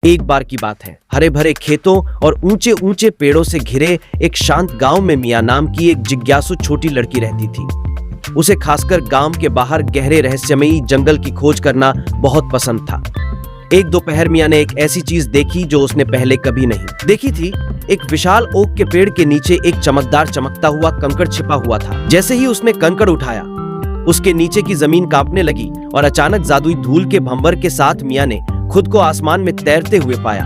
एक बार की बात है, हरे भरे खेतों और ऊंचे ऊंचे पेड़ों से घिरे एक शांत गांव में मिया नाम की एक जिज्ञासु छोटी लड़की रहती थी। उसे खासकर गांव के बाहर गहरे रहस्यमयी जंगल की खोज करना बहुत पसंद था। एक दोपहर मिया ने एक ऐसी चीज देखी जो उसने पहले कभी नहीं देखी थी। एक विशाल ओक के पेड़ के नीचे एक चमकदार चमकता हुआ कंकड़ छिपा हुआ था। जैसे ही उसने कंकड़ उठाया, उसके नीचे की जमीन कांपने लगी और अचानक जादुई धूल के भंवर के साथ मिया ने खुद को आसमान में तैरते हुए पाया।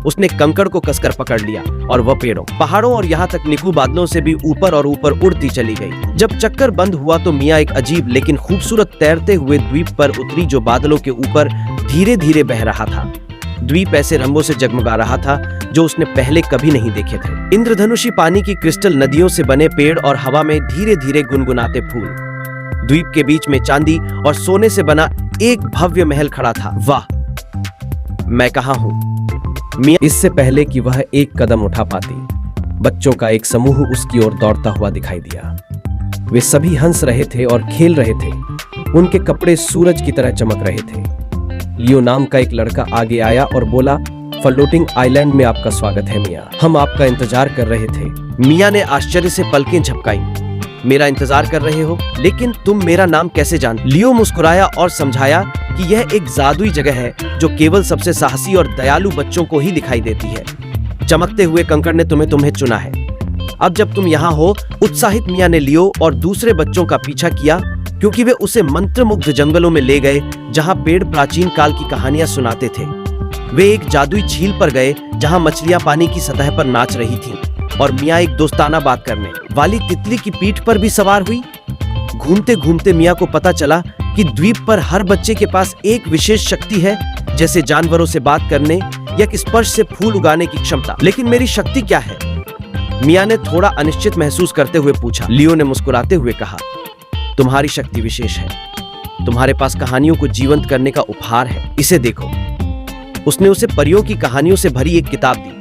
उसने कंकड़ को कसकर पकड़ लिया और वह पेड़ों, पहाड़ों और यहाँ तक निकू बादलों से भी ऊपर और ऊपर उड़ती चली गई। जब चक्कर बंद हुआ तो मिया एक अजीब लेकिन खूबसूरत तैरते हुए द्वीप पर उतरी जो बादलों के ऊपर धीरे धीरे बह रहा था। द्वीप ऐसे रंगों से जगमगा रहा था जो उसने पहले कभी नहीं देखे थे। इंद्रधनुषी पानी की क्रिस्टल नदियों से बने पेड़ और हवा में धीरे धीरे गुनगुनाते फूल। द्वीप के बीच में चांदी और सोने से बना एक भव्य महल खड़ा था। वाह, मैं कहाँ हूँ? मिया इससे पहले कि वह एक कदम उठा पाती, बच्चों का एक समूह उसकी ओर दौड़ता हुआ दिखाई दिया। वे सभी हंस रहे थे और खेल रहे थे। उनके कपड़े सूरज की तरह चमक रहे थे। लियो नाम का एक लड़का आगे आया और बोला, फ्लोटिंग आइलैंड में आपका स्वागत है मिया, हम आपका इंतजार कर रहे थे। मिया ने आश्चर्य से पलकें झपकाई। मेरा इंतजार कर रहे हो? लेकिन तुम मेरा नाम कैसे जानते? लियो मुस्कुराया और समझाया कि यह एक जादुई जगह है जो केवल सबसे साहसी और दयालु बच्चों को ही दिखाई देती है। चमकते हुए कंकड़ ने तुम्हें चुना है। अब जब तुम यहाँ हो, उत्साहित मिया ने लियो और दूसरे बच्चों का पीछा किया क्योंकि वे उसे मंत्रमुग्ध जंगलों में ले गए जहाँ पेड़ प्राचीन काल की कहानियां सुनाते थे। वे एक जादुई झील पर गए जहाँ मछलियां पानी की सतह पर नाच रही थीं और मिया एक दोस्ताना बात करने वाली तितली की पीठ पर भी सवार हुई। घूमते घूमते मिया को पता चला कि द्वीप पर हर बच्चे के पास एक विशेष शक्ति है, जैसे जानवरों से बात करने या स्पर्श से फूल उगाने की क्षमता। लेकिन मेरी शक्ति क्या है? मिया ने थोड़ा अनिश्चित महसूस करते हुए पूछा। लियो ने मुस्कुराते हुए कहा, तुम्हारी शक्ति विशेष है। तुम्हारे पास कहानियों को जीवंत करने का उपहार है, इसे देखो। उसने उसे परियों की कहानियों से भरी एक किताब दी।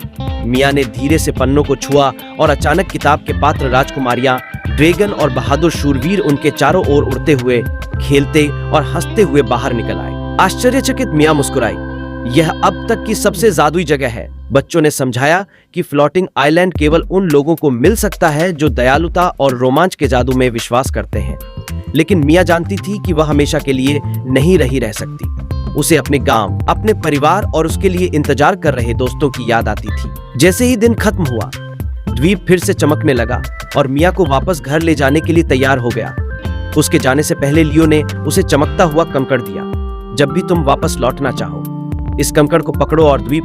मिया ने धीरे से पन्नों को छुआ और अचानक किताब के पात्र राजकुमारियां, ड्रैगन और बहादुर शूरवीर उनके चारों ओर उड़ते हुए, खेलते और हंसते हुए बाहर निकल आए। आश्चर्यचकित मिया मुस्कुराई। यह अब तक की सबसे जादुई जगह है। बच्चों ने समझाया कि फ्लोटिंग आइलैंड केवल उन लोगों को मिल सकता है जो दयालुता और रोमांच के जादू में विश्वास करते हैं। लेकिन मिया जानती थी कि वह हमेशा के लिए नहीं रह सकती। उसे अपने गांव, अपने परिवार और उसके लिए इंतजार कर रहे दोस्तों की याद आती थी। जैसे ही दिन खत्म हुआ, द्वीप फिर से चमकने लगा और मिया को वापस घर ले जाने के लिए तैयार हो गया। उसके जाने से पहले लियो ने उसे चमकता हुआ कंकड़ दिया। जब भी तुम वापस लौटना चाहो, इस कंकड़ को पकड़ो और द्वीप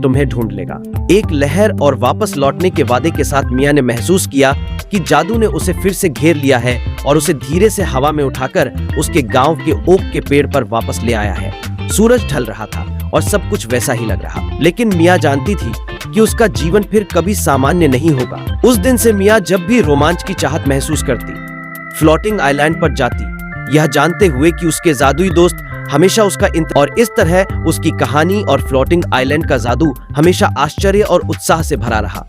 तुम्हें ढूंढ लेगा। एक लहर और वापस लौटने के वादे के साथ मिया ने महसूस किया कि जादू ने उसे फिर से घेर लिया है और उसे धीरे से हवा में उठाकर उसके गांव के ओक के पेड़ पर वापस ले आया है। सूरज ढल रहा था और सब कुछ वैसा ही लग रहा, लेकिन मिया जानती थी कि उसका जीवन फिर कभी सामान्य नहीं होगा। उस दिन से मिया जब भी रोमांच की चाहत महसूस करती, फ्लोटिंग आइलैंड पर जाती, यह जानते हुए कि उसके जादुई दोस्त हमेशा उसका और इस तरह उसकी कहानी और फ्लोटिंग आइलैंड का जादू हमेशा आश्चर्य और उत्साह से भरा रहा।